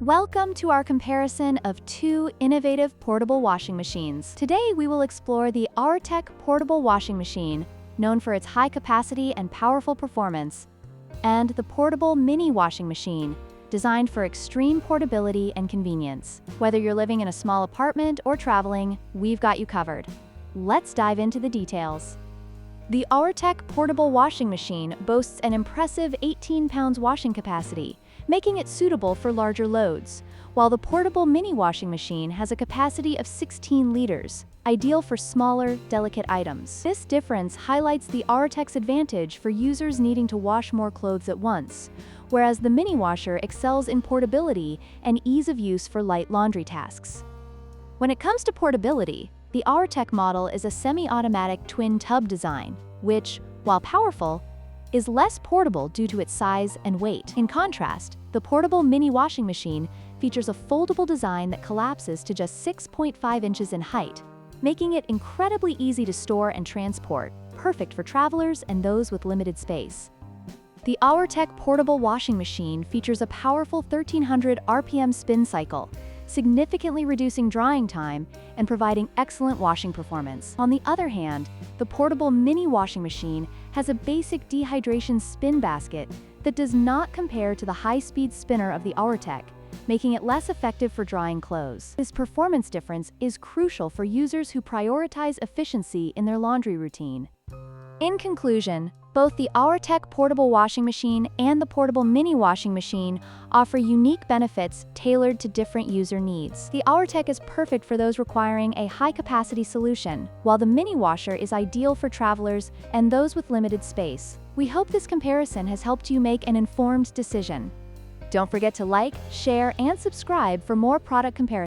Welcome to our comparison of two innovative portable washing machines. Today we will explore the Auertech portable washing machine, known for its high capacity and powerful performance, and the portable mini washing machine, designed for extreme portability and convenience. Whether you're living in a small apartment or traveling, we've got you covered. Let's dive into the details. The Auertech portable washing machine boasts an impressive 18 pounds washing capacity, making it suitable for larger loads, while the portable mini washing machine has a capacity of 16 liters, ideal for smaller, delicate items. This difference highlights the Auertech's advantage for users needing to wash more clothes at once, whereas the mini washer excels in portability and ease of use for light laundry tasks. When it comes to portability, the Auertech model is a semi-automatic twin tub design, which, while powerful, is less portable due to its size and weight. In contrast, the portable mini washing machine features a foldable design that collapses to just 6.5 inches in height, making it incredibly easy to store and transport, perfect for travelers and those with limited space. The Auertech portable washing machine features a powerful 1300 RPM spin cycle, significantly reducing drying time and providing excellent washing performance. On the other hand, the portable mini washing machine has a basic dehydration spin basket that does not compare to the high-speed spinner of the Auertech, making it less effective for drying clothes. This performance difference is crucial for users who prioritize efficiency in their laundry routine. In conclusion, both the Auertech portable washing machine and the portable mini washing machine offer unique benefits tailored to different user needs. The Auertech is perfect for those requiring a high-capacity solution, while the mini washer is ideal for travelers and those with limited space. We hope this comparison has helped you make an informed decision. Don't forget to like, share, and subscribe for more product comparisons.